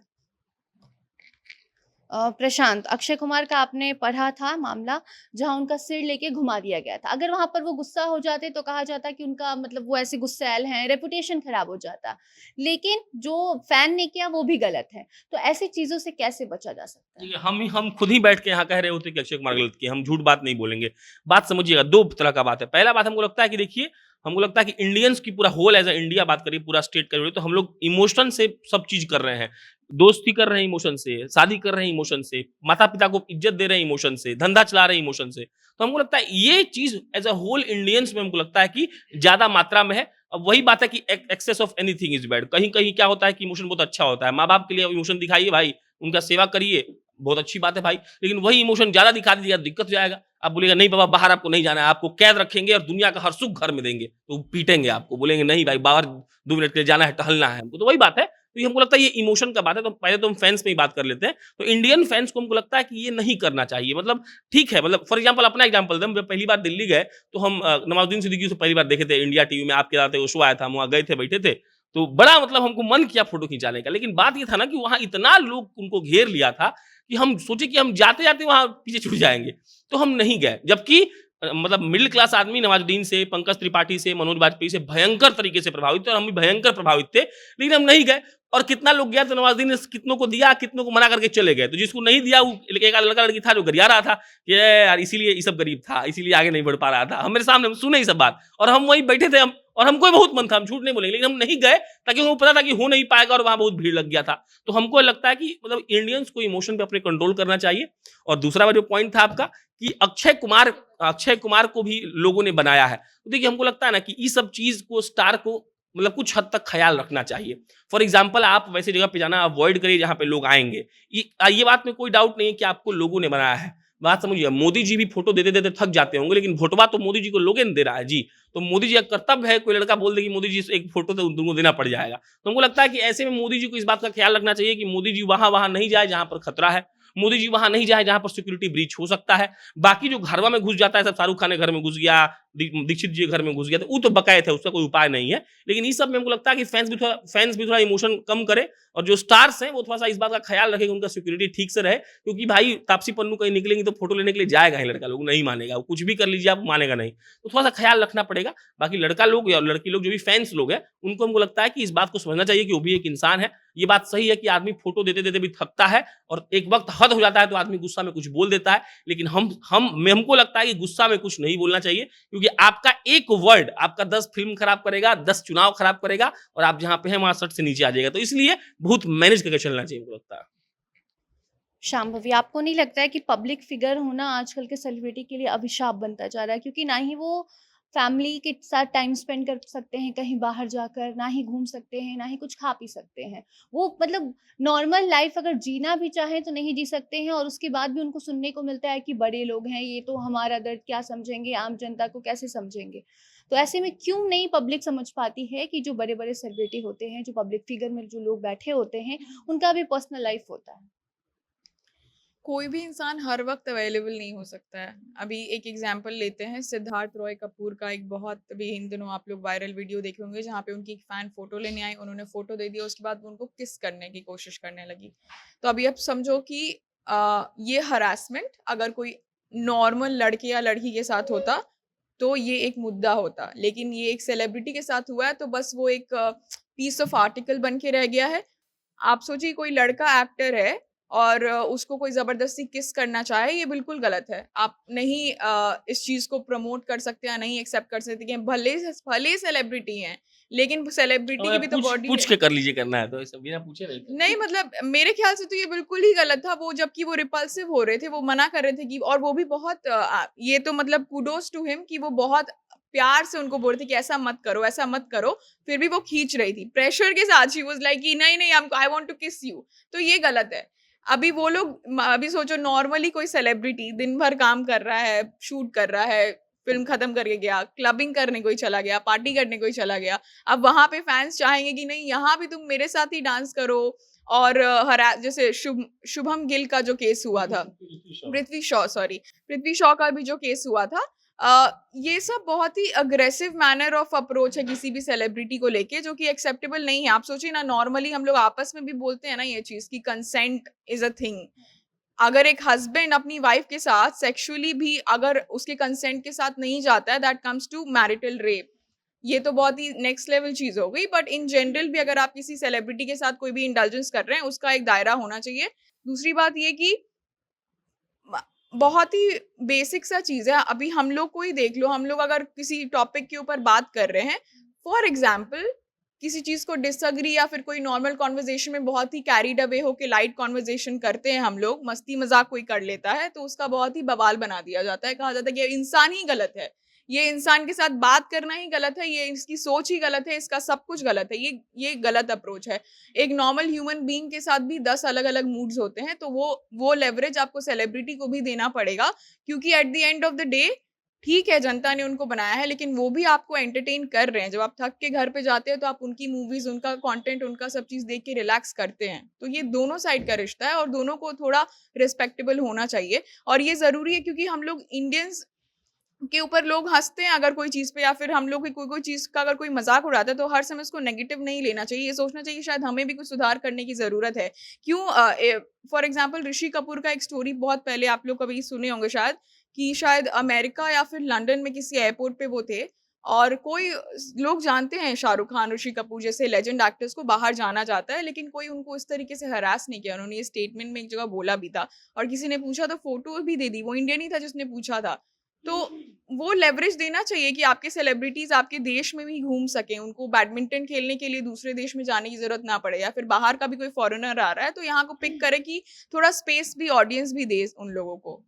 प्रशांत, अक्षय कुमार का आपने पढ़ा था मामला जहां उनका सिर लेके घुमा दिया गया था। अगर वहां पर वो गुस्सा हो जाते तो कहा जाता कि उनका मतलब वो ऐसे गुस्सैल हैं, रेपुटेशन खराब हो जाता। लेकिन जो फैन ने किया वो भी गलत है। तो ऐसी चीजों से कैसे बचा जा सकता है? देखिए, हम खुद ही बैठ के यहाँ कह रहे होते कि अक्षय कुमार गलत किए, हम झूठ बात नहीं बोलेंगे। बात समझिएगा, 2 तरह का बात है। पहला बात हमको लगता है कि देखिए, हमको लगता है कि इंडियंस की पूरा होल एज अ इंडिया बात करिए, पूरा स्टेट करिए, तो हम लोग इमोशन से सब चीज कर रहे हैं। दोस्ती कर रहे हैं इमोशन से, शादी कर रहे हैं इमोशन से, माता पिता को इज्जत दे रहे हैं इमोशन से, धंधा चला रहे हैं इमोशन से। तो हमको लगता है ये चीज एज अ होल इंडियंस में हमको लगता है कि ज्यादा मात्रा में है। अब वही बात है कि excess of anything is bad. कहीं कहीं क्या होता है कि इमोशन बहुत अच्छा होता है, माँ बाप के लिए इमोशन दिखाइए भाई, उनका सेवा करिए, बहुत अच्छी बात है भाई। लेकिन वही इमोशन ज्यादा दिखा दीजिएगा, दिक्कत हो जाएगा। आप बोलेगा नहीं बाबा बाहर आपको नहीं जाना है, आपको कैद रखेंगे और दुनिया का हर सुख घर में देंगे, तो पीटेंगे आपको, बोलेंगे नहीं भाई बाहर 2 मिनट के लिए जाना है, टहलना है हमको। तो वही बात है। तो ये हमको लगता है ये इमोशन का बात है। तो पहले तो हम फैंस में ही बात कर लेते हैं। तो इंडियन फैंस को हमको लगता है कि ये नहीं करना चाहिए। मतलब ठीक है, मतलब फॉर एग्जांपल अपना एग्जांपल दें, जब पहली बार दिल्ली गए तो हम नवाजुद्दीन सिद्दीकी से पहली बार देखे थे इंडिया टीवी में, आपके साथ वो शो आया था, हम वहाँ गए थे, बैठे थे, तो बड़ा मतलब हमको मन किया फोटो खिंचाने का। लेकिन बात ये था ना कि वहाँ इतना लोग उनको घेर लिया था कि हम सोचे कि हम जाते जाते वहाँ पीछे छूट जाएंगे, तो हम नहीं गए। जबकि मतलब मिडिल क्लास आदमी नवाजुद्दीन से, पंकज त्रिपाठी से, मनोज वाजपेयी से भयंकर तरीके से प्रभावित थे और हम भी भयंकर प्रभावित थे, लेकिन हम नहीं गए। और कितना लोग गया तो नवाजुद्दीन ने कितनों को दिया, कितनों को मना करके चले गए। तो जिसको नहीं दिया वो एक लड़का लड़की था जो गरिया रहा था कि यार इसीलिए ये सब गरीब था, इसीलिए आगे नहीं बढ़ पा रहा था। हम मेरे सामने सुने ये सब बात और हम वहीं बैठे थे, हम और हमको बहुत मन था, हम झूठ नहीं बोलेंगे, लेकिन हम नहीं गए ताकि हमको पता था कि हो नहीं पाएगा और वहां बहुत भीड़ लग गया था। तो हमको लगता है कि मतलब इंडियंस को इमोशन पे अपने कंट्रोल करना चाहिए। और दूसरा जो पॉइंट था आपका कि अक्षय कुमार को भी लोगों ने बनाया है, तो देखिए हमको लगता है ना कि इस सब चीज को स्टार को मतलब कुछ हद तक ख्याल रखना चाहिए। फॉर एग्जाम्पल आप वैसे जगह पे जाना अवॉइड करिए जहां पे लोग आएंगे। ये बात में कोई डाउट नहीं है कि आपको लोगों ने बनाया है। बात समझिए, मोदी जी भी फोटो देते देते थक जाते होंगे, लेकिन फोटोवा तो मोदी जी को लोगे न दे रहा है जी। तो मोदी जी का कर्तव्य है, कोई लड़का बोल दे कि मोदी जी एक फोटो तो तुमको देना पड़ जाएगा। तो हमको लगता है कि ऐसे में मोदी जी को इस बात का ख्याल रखना चाहिए कि मोदी जी वहां नहीं जाए जहां पर खतरा है, मोदी जी वहां नहीं जाए जहां पर सिक्योरिटी ब्रीच हो सकता है। बाकी जो घरवा में घुस जाता है, सब शाहरुख खान के घर में घुस गया, दीक्षित जी के घर में घुस गया, तो वो तो बकायत है, उसका कोई उपाय नहीं है। लेकिन इस सब में हमको लगता है कि फैंस भी थोड़ा इमोशन कम करे, और जो स्टार्स हैं वो थोड़ा सा इस बात का ख्याल रखें कि उनका सिक्योरिटी ठीक से रहे, क्योंकि भाई तापसी पन्नू कहीं निकलेंगी तो फोटो लेने के लिए जाएगा ही लड़का लोग, नहीं मानेगा, वो कुछ भी कर लीजिए आप, मानेगा नहीं। तो थोड़ा सा ख्याल रखना पड़ेगा। बाकी लड़का लोग या लड़की लोग जो भी फैंस लोग हैं, उनको हमको लगता है कि इस बात को समझना चाहिए कि वो भी एक इंसान है। ये बात सही है कि आदमी फोटो देते देते भी थकता है, और एक वक्त हद हो जाता है तो आदमी गुस्सा में कुछ बोल देता है। लेकिन हमको लगता है कि गुस्सा में कुछ नहीं बोलना चाहिए, क्योंकि आपका एक वर्ड आपका 10 फिल्म खराब करेगा, 10 चुनाव खराब करेगा, और आप जहां पे हैं वहां सट से नीचे आ जाएगा। तो इसलिए बहुत मैनेज करके चलना चाहिए, हमको लगता है। शांभवी, आपको नहीं लगता है कि पब्लिक फिगर होना आजकल के सेलिब्रिटी के लिए अभिशाप बनता जा रहा है? क्योंकि ना ही वो फैमिली के साथ टाइम स्पेंड कर सकते हैं कहीं बाहर जाकर, ना ही घूम सकते हैं, ना ही कुछ खा पी सकते हैं। वो मतलब नॉर्मल लाइफ अगर जीना भी चाहें तो नहीं जी सकते हैं, और उसके बाद भी उनको सुनने को मिलता है कि बड़े लोग हैं, ये तो हमारा दर्द क्या समझेंगे, आम जनता को कैसे समझेंगे। तो ऐसे में क्यों नहीं पब्लिक समझ पाती है कि जो बड़े बड़े सेलिब्रिटी होते हैं, जो पब्लिक फिगर में जो लोग बैठे होते हैं, उनका भी पर्सनल लाइफ होता है। कोई भी इंसान हर वक्त अवेलेबल नहीं हो सकता है। अभी एक एग्जांपल लेते हैं सिद्धार्थ रॉय कपूर का, एक बहुत अभी इन दिनों आप लोग वायरल वीडियो देखे होंगे जहाँ पे उनकी एक फैन फोटो लेने आई, उन्होंने फोटो दे दिया, उसके बाद वो उनको किस करने की कोशिश करने लगी। तो अभी आप समझो कि ये हरासमेंट अगर कोई नॉर्मल लड़के या लड़की के साथ होता तो ये एक मुद्दा होता, लेकिन ये एक सेलिब्रिटी के साथ हुआ है तो बस वो एक पीस ऑफ आर्टिकल बन के रह गया है। आप सोचिए कोई लड़का एक्टर है और उसको कोई ज़बरदस्ती किस करना चाहे, ये बिल्कुल गलत है। आप नहीं इस चीज़ को प्रमोट कर सकते या नहीं एक्सेप्ट कर सकते कि भले सेलिब्रिटी हैं, लेकिन सेलिब्रिटी की भी तो बॉडी पूछ के कर लीजिए, करना है तो ऐसा बिना पूछे नहीं करना। नहीं, मतलब मेरे ख्याल से तो ये बिल्कुल ही गलत था। वो जबकि वो रिपल्सिव हो रहे थे, वो मना कर रहे थे कि, और वो भी बहुत ये तो मतलब कुडोज़ टू हिम कि वो बहुत प्यार से उनको बोल रहे थे कि ऐसा मत करो, ऐसा मत करो, फिर भी वो खींच रही थी। प्रेशर के साथ शी वाज़ लाइक कि नहीं, आई वांट टू किस यू। तो ये गलत है। अभी वो लोग अभी सोचो नॉर्मली कोई सेलिब्रिटी दिन भर काम कर रहा है, शूट कर रहा है, फ़िल्म खत्म करके गया, क्लबिंग करने कोई चला गया, पार्टी करने कोई चला गया। अब वहाँ पे फैन्स चाहेंगे कि नहीं, यहाँ भी तुम मेरे साथ ही डांस करो, और जैसे शुभम गिल का जो केस हुआ था, पृथ्वी शॉ का भी जो केस हुआ था, ये सब बहुत ही अग्रेसिव मैनर ऑफ अप्रोच है किसी भी सेलिब्रिटी को लेके, जो कि एक्सेप्टेबल नहीं है। आप सोचिए ना, नॉर्मली हम लोग आपस में भी बोलते हैं ना ये चीज़ कि कंसेंट इज़ अ थिंग। अगर एक हस्बैंड अपनी वाइफ के साथ सेक्सुअली भी अगर उसके कंसेंट के साथ नहीं जाता है, that comes to marital rape. ये तो बहुत ही नेक्स्ट लेवल चीज़ हो गई, बट इन जनरल भी अगर आप किसी सेलिब्रिटी के साथ कोई भी इंडल्जेंस कर रहे हैं, उसका एक दायरा होना चाहिए। दूसरी बात ये कि बहुत ही बेसिक सा चीज़ है। अभी हम लोग को ही देख लो, हम लोग अगर किसी टॉपिक के ऊपर बात कर रहे हैं, फॉर एग्जाम्पल किसी चीज़ को डिसएग्री या फिर कोई नॉर्मल कॉन्वर्सेशन में बहुत ही कैरीड अवे होके लाइट कॉन्वर्सेशन करते हैं हम लोग, मस्ती मजाक कोई कर लेता है तो उसका बहुत ही बवाल बना दिया जाता है। कहा जाता है कि ये इंसान ही गलत है, ये इंसान के साथ बात करना ही गलत है, ये इसकी सोच ही गलत है, इसका सब कुछ गलत है। ये गलत अप्रोच है। एक नॉर्मल ह्यूमन बीइंग के साथ भी 10 अलग-अलग मूड्स होते हैं, तो वो लेवरेज आपको सेलिब्रिटी को भी देना पड़ेगा, क्योंकि at the end of the day ठीक है, जनता ने उनको बनाया है, लेकिन वो भी आपको एंटरटेन कर रहे हैं। जब आप थक के घर पे जाते हो तो आप उनकी मूवीज़, उनका कंटेंट, उनका सब चीज़ देख के रिलैक्स करते हैं। तो ये दोनों साइड का रिश्ता है और दोनों को थोड़ा रिस्पेक्टेबल होना चाहिए, और ये ज़रूरी है क्योंकि हम लोग इंडियंस के ऊपर लोग हँसते हैं अगर कोई चीज़ पे, या फिर हम लोग की कोई चीज़ का अगर कोई मज़ाक उड़ाता है तो हर समय उसको नेगेटिव नहीं लेना चाहिए। ये सोचना चाहिए शायद हमें भी कुछ सुधार करने की ज़रूरत है। क्यों फॉर एग्ज़ाम्पल ऋषि कपूर का एक स्टोरी बहुत पहले आप लोग कभी सुने होंगे शायद, कि शायद अमेरिका या फिर लंदन में किसी एयरपोर्ट पे वो थे, और कोई लोग जानते हैं शाहरुख खान, ऋषि कपूर जैसे लेजेंड एक्टर्स को बाहर जाना चाहता है, लेकिन कोई उनको इस तरीके से हरास नहीं किया। उन्होंने ये स्टेटमेंट में एक जगह बोला भी था, और किसी ने पूछा तो फ़ोटो भी दे दी। वो इंडियन ही था जिसने पूछा था। तो वो लेवरेज देना चाहिए कि आपके सेलिब्रिटीज़ आपके देश में भी घूम सकें, उनको बैडमिंटन खेलने के लिए दूसरे देश में जाने की ज़रूरत ना पड़े, या फिर बाहर का भी कोई फॉरेनर आ रहा है तो यहाँ को पिक करे कि थोड़ा स्पेस भी ऑडियंस भी दे उन लोगों को।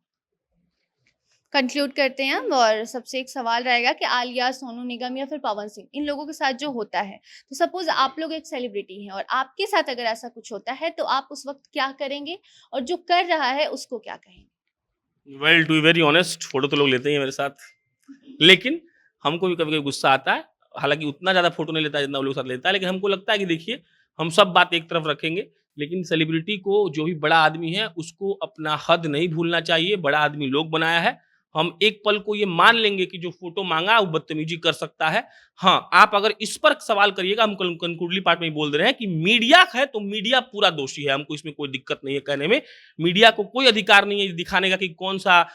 कंक्लूड करते हैं हम, और सबसे एक सवाल रहेगा कि आलिया, सोनू निगम या फिर पवन सिंह, इन लोगों के साथ जो होता है, तो सपोज आप लोग एक सेलिब्रिटी हैं और आपके साथ अगर ऐसा कुछ होता है तो आप उस वक्त क्या करेंगे, और जो कर रहा है उसको क्या कहेंगे? Well to be very honest, photo तो लोग लेते ही हैं मेरे साथ, लेकिन हमको भी कभी कभी गुस्सा आता है। हालांकि उतना ज्यादा फोटो नहीं लेता जितना वो लोग साथ लेता है, लेकिन हमको लगता है कि देखिए हम सब बात एक तरफ रखेंगे, लेकिन सेलिब्रिटी को जो भी बड़ा आदमी है उसको अपना हद नहीं भूलना चाहिए। बड़ा आदमी लोग बनाया है। हम एक पल को ये मान लेंगे कि जो फोटो मांगा वो बदतमीजी कर सकता है। हाँ, आप अगर इस पर सवाल करिएगा, हम कंक्लूडली पार्ट में ही बोल दे रहे हैं कि मीडिया है तो मीडिया पूरा दोषी है, हमको इसमें कोई दिक्कत नहीं है कहने में। मीडिया को कोई अधिकार नहीं है दिखाने का कि कौन सा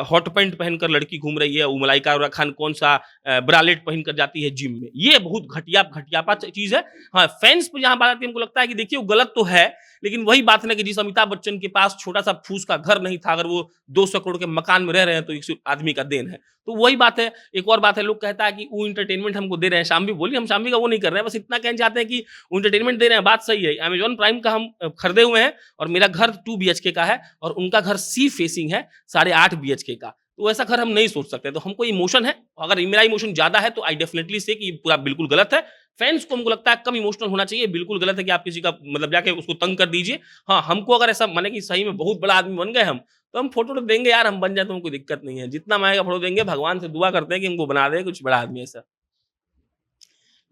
हॉट पैंट पहनकर लड़की घूम रही है, मलाइका अरोड़ा खान कौन सा ब्रालेट पहनकर जाती है जिम में। ये बहुत घटियापा चीज है। हाँ, फैंस पर जहां बात आती है, हमको लगता है कि देखिए वो गलत तो है, लेकिन वही बात है कि जिस अमिताभ बच्चन के पास छोटा सा फूस का घर नहीं था, अगर वो 200 करोड़ के मकान में रह रहे हैं तो इस आदमी का देन है। तो वही बात है। एक और बात है, लोग कहता है कि वो इंटरटेनमेंट हमको दे रहे हैं, शाम भी बोली, हम शाम भी का वो नहीं कर रहे हैं, बस इतना कहना चाहते हैं कि इंटरटेनमेंट दे रहे हैं, बात सही है। अमेजॉन प्राइम का हम खरीदे हुए हैं और मेरा घर 2 BHK का है और उनका घर सी फेसिंग है 8.5 BHK का। तो ऐसा घर हम नहीं सोच सकते। तो हमको इमोशन है, अगर मेरा इमोशन ज्यादा है तो आई डेफिनेटली से कि पूरा बिल्कुल गलत है। फैंस को हमको लगता है कम इमोशनल होना चाहिए। बिल्कुल गलत है कि आप किसी का मतलब जाके उसको तंग कर दीजिए। हाँ, हमको अगर ऐसा माने कि सही में बहुत बड़ा आदमी बन गए हम, तो हम फोटो तो देंगे यार, हम बन जाए तो हमको दिक्कत नहीं है। जितना महंगा फोटो देंगे, भगवान से दुआ करते हैं कि हमको बना दे कुछ बड़ा आदमी ऐसा।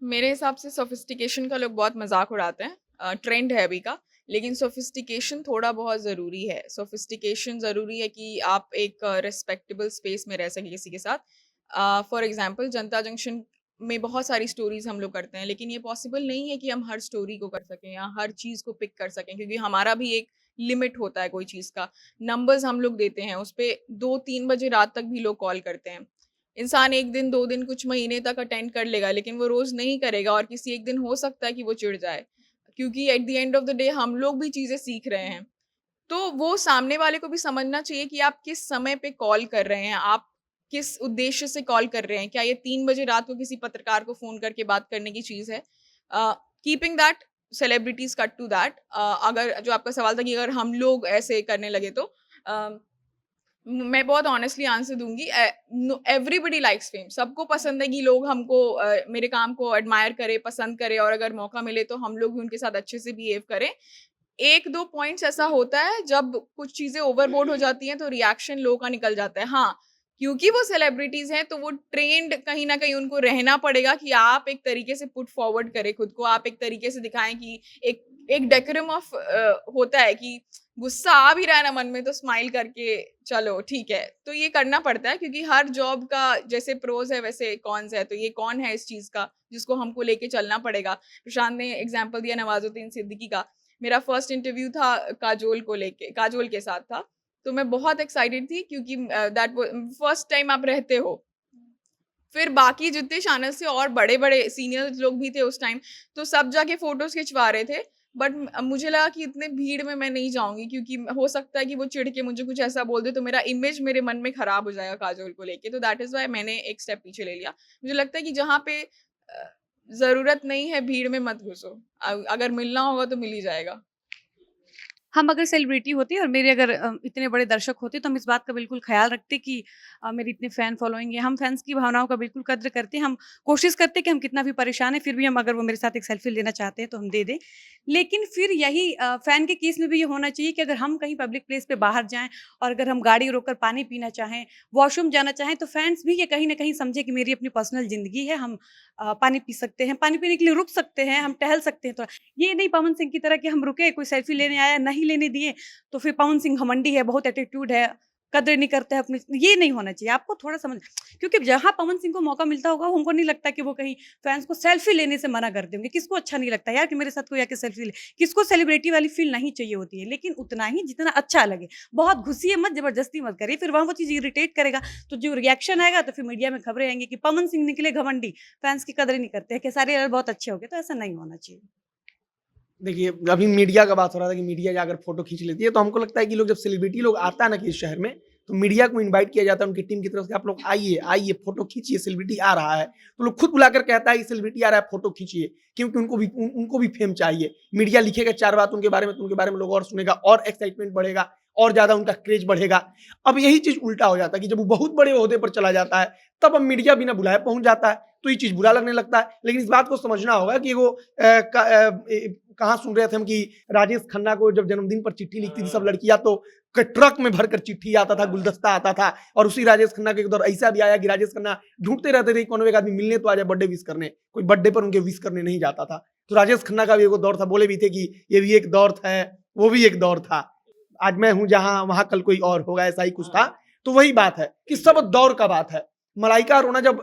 मेरे हिसाब से सोफिस्टिकेशन का लोग बहुत मजाक उड़ाते हैं, ट्रेंड है अभी का, लेकिन सोफिस्टिकेशन थोड़ा बहुत ज़रूरी है। सोफिस्टिकेशन ज़रूरी है कि आप एक रिस्पेक्टेबल स्पेस में रह सकें किसी के साथ। फॉर एग्जांपल जनता जंक्शन में बहुत सारी स्टोरीज हम लोग करते हैं, लेकिन ये पॉसिबल नहीं है कि हम हर स्टोरी को कर सकें या हर चीज़ को पिक कर सकें, क्योंकि हमारा भी एक लिमिट होता है कोई चीज़ का। नंबर्स हम लोग देते हैं, उस पर 2-3 बजे रात तक भी लोग कॉल करते हैं। इंसान 1 दिन 2 दिन कुछ महीने तक अटेंड कर लेगा, लेकिन वो रोज नहीं करेगा और किसी एक दिन हो सकता है कि वो चिढ़ जाए, क्योंकि at the end of the day हम लोग भी चीजें सीख रहे हैं। तो वो सामने वाले को भी समझना चाहिए कि आप किस समय पे कॉल कर रहे हैं, आप किस उद्देश्य से कॉल कर रहे हैं। क्या ये 3 बजे रात को किसी पत्रकार को फोन करके बात करने की चीज है? Keeping that celebrities cut to that, अगर जो आपका सवाल था कि अगर हम लोग ऐसे करने लगे तो मैं बहुत ऑनेस्टली आंसर दूंगी। एवरीबडी लाइक्स फेम, सबको पसंद है कि लोग हमको मेरे काम को एडमायर करे, पसंद करे, और अगर मौका मिले तो हम लोग भी उनके साथ अच्छे से बिहेव करें। 1-2 पॉइंट्स ऐसा होता है जब कुछ चीजें ओवरबोर्ड हो जाती हैं तो रिएक्शन लोगों का निकल जाता है। हाँ, क्योंकि वो सेलिब्रिटीज हैं तो वो ट्रेंड कहीं ना कहीं उनको रहना पड़ेगा कि आप एक तरीके से पुट फॉरवर्ड करें खुद को, आप एक तरीके से दिखाएं कि एक डेकोरम ऑफ होता है कि गुस्सा आ भी रहा है ना मन में तो स्माइल करके चलो ठीक है। तो ये करना पड़ता है, क्योंकि हर जॉब का जैसे प्रोज है वैसे कॉन्स है। तो ये कौन है इस चीज का जिसको हमको लेके चलना पड़ेगा। प्रशांत ने एग्जाम्पल दिया नवाजुद्दीन सिद्दीकी का। मेरा फर्स्ट इंटरव्यू था काजोल के साथ था, तो मैं बहुत एक्साइटेड थी क्योंकि दैट फर्स्ट टाइम आप रहते हो। फिर बाकी जितने चैनल से और बड़े बड़े सीनियर लोग भी थे उस टाइम, तो सब जाके फोटोज खिंचवा रहे थे। बट मुझे लगा कि इतने भीड़ में मैं नहीं जाऊंगी, क्योंकि हो सकता है कि वो चिढ़ के मुझे कुछ ऐसा बोल दे तो मेरा इमेज मेरे मन में खराब हो जाएगा काजोल को लेके। तो दैट इज वाई मैंने एक स्टेप पीछे ले लिया। मुझे लगता है कि जहाँ पे जरूरत नहीं है भीड़ में मत घुसो, अगर मिलना होगा तो मिल ही जाएगा। हम अगर सेलिब्रिटी होते और मेरे अगर इतने बड़े दर्शक होते तो हम इस बात का बिल्कुल ख्याल रखते कि मेरी इतने फ़ैन फॉलोइंग है। हम फैंस की भावनाओं का बिल्कुल कद्र करते हैं। हम कोशिश करते हैं कि हम कितना भी परेशान हैं, फिर भी हम अगर वो मेरे साथ एक सेल्फ़ी लेना चाहते हैं तो हम दे दें। लेकिन फिर यही फ़ैन के केस में भी ये होना चाहिए कि अगर हम कहीं पब्लिक प्लेस पे बाहर जाएँ और अगर हम गाड़ी रोककर पानी पीना चाहें, वॉशरूम जाना चाहें, तो फैन्स भी ये कहीं न कहीं समझें कि मेरी अपनी पर्सनल ज़िंदगी है। हम पानी पी सकते हैं, पानी पीने के लिए रुक सकते हैं, हम टहल सकते हैं थोड़ा। ये नहीं पवन सिंह की तरह कि हम रुके, कोई सेल्फ़ी लेने आया, नहीं लेने दिए, तो फिर पवन सिंह घमंडी है, बहुत एटीट्यूड है, कदर नहीं करता है अपनी। ये नहीं होना चाहिए, आपको थोड़ा समझ, क्योंकि जहाँ पवन सिंह को मौका मिलता होगा, हमको नहीं लगता कि वो कहीं फैंस को सेल्फी लेने से मना कर देंगे। किसको अच्छा नहीं लगता यार कि मेरे साथ कोई आके सेल्फी ले? किसको सेलिब्रिटी वाली फील नहीं चाहिए होती है, लेकिन उतना ही जितना अच्छा लगे। बहुत घुसिए मत, जबरदस्ती मत करिए, फिर वहाँ वो चीज़ इरिटेट करेगा, तो जो रिएक्शन आएगा तो फिर मीडिया में खबरें आएंगी कि पवन सिंह निकले घमंडी, फैंस की कदर नहीं करते हैं, खेसारी लाल बहुत अच्छे हो गए। तो ऐसा नहीं होना चाहिए। देखिए, अभी मीडिया का बात हो रहा था कि मीडिया जाकर फोटो खींच लेती है, तो हमको लगता है कि लोग जब सेलिब्रिटी लोग आता है ना कि इस शहर में, तो मीडिया को इनवाइट किया जाता है उनकी टीम की तरफ से, आप लोग आइए आइए फोटो खींचिए, सेलिब्रिटी आ रहा है। तो लोग खुद बुलाकर कहता है कि सेलिब्रिटी आ रहा है फोटो खींचिए, क्योंकि उनको भी फेम चाहिए। मीडिया लिखेगा 4 बात उनके बारे में, तो उनके बारे में लोग और सुनेगा और एक्साइटमेंट बढ़ेगा और ज्यादा उनका क्रेज बढ़ेगा। अब यही चीज उल्टा हो जाता है कि जब वो बहुत बड़े ओहदे पर चला जाता है तब अब मीडिया बिना बुलाए पहुंच जाता है, तो ये चीज बुरा लगने लगता है। लेकिन इस बात को समझना होगा कि वो कहाँ सुन रहे थे हम कि राजेश खन्ना को जब जन्मदिन पर चिट्ठी लिखती थी सब लड़कियां, तो ट्रक में भरकर चिट्ठी आता था, गुलदस्ता आता था। और उसी राजेश खन्ना के एक दौर ऐसा भी आया कि राजेश खन्ना ढूंढते रहते थे कौन एक आदमी मिलने तो आ जाए बर्थडे विश करने, कोई बर्थडे पर उनके विश करने नहीं जाता था। तो राजेश खन्ना का भी एक दौर था, बोले भी थे कि ये भी एक दौर था, वो भी एक दौर था, आज मैं हूं जहां वहां कल कोई और होगा, ऐसा ही कुछ था। तो वही बात है कि सब दौर का बात है। मलाइका अरोड़ा जब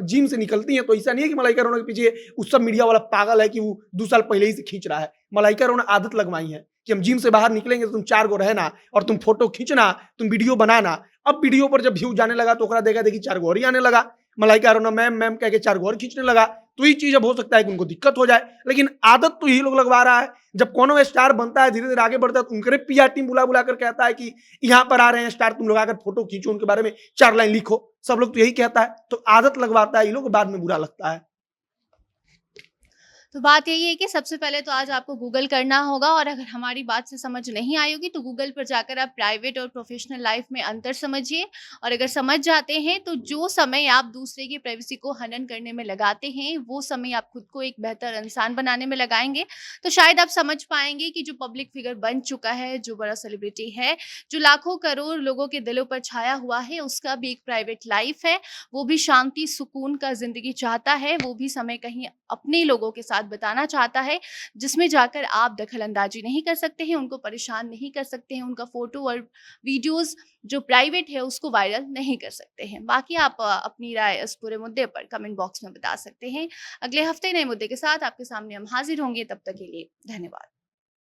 जिम से निकलती हैं तो ऐसा नहीं है कि मलाइका अरोड़ा के पीछे उस सब मीडिया वाला पागल है कि वो 2 साल पहले ही से खींच रहा है। मलाइका अरोड़ा आदत लगवाई है कि हम जिम से बाहर निकलेंगे तो तुम 4 गो रहना और तुम फोटो खींचना, तुम वीडियो बनाना। अब वीडियो पर जब व्यू जाने लगा तो ओकरा देखा देखी 4 गो और ही आने लगा। मलाइका अरोड़ा मैम मैम कह के 4 गो और खींचने लगा। तो ये चीज अब हो सकता है कि उनको दिक्कत हो जाए, लेकिन आदत तो यही लोग लगवा रहा है। जब कोनो स्टार बनता है, धीरे धीरे आगे बढ़ता है, तो उनके पीआर टीम बुला बुला कर कहता है कि यहाँ पर आ रहे हैं स्टार, तुम लोग आकर फोटो खींचो, उनके बारे में 4 लाइन लिखो। सब लोग तो यही कहता है, तो आदत लगवाता है ये लोग, बाद में बुरा लगता है। तो बात यही है कि सबसे पहले तो आज आपको गूगल करना होगा, और अगर हमारी बात से समझ नहीं आई होगी तो गूगल पर जाकर आप प्राइवेट और प्रोफेशनल लाइफ में अंतर समझिए। और अगर समझ जाते हैं तो जो समय आप दूसरे की प्राइवेसी को हनन करने में लगाते हैं, वो समय आप खुद को एक बेहतर इंसान बनाने में लगाएंगे। तो शायद आप समझ पाएंगे कि जो पब्लिक फिगर बन चुका है, जो बड़ा सेलिब्रिटी है, जो लाखों करोड़ लोगों के दिलों पर छाया हुआ है, उसका भी एक प्राइवेट लाइफ है। वो भी शांति सुकून का जिंदगी चाहता है, वो भी समय कहीं अपने लोगों के साथ बताना चाहता है, जिसमें जाकर आप दखलंदाजी नहीं कर सकते हैं, उनको परेशान नहीं कर सकते हैं, उनका फोटो और वीडियोस जो प्राइवेट है उसको वायरल नहीं कर सकते हैं। बाकी आप अपनी राय इस पूरे मुद्दे पर कमेंट बॉक्स में बता सकते हैं। अगले हफ्ते नए मुद्दे के साथ आपके सामने हम हाजिर होंगे, तब तक के लिए धन्यवाद।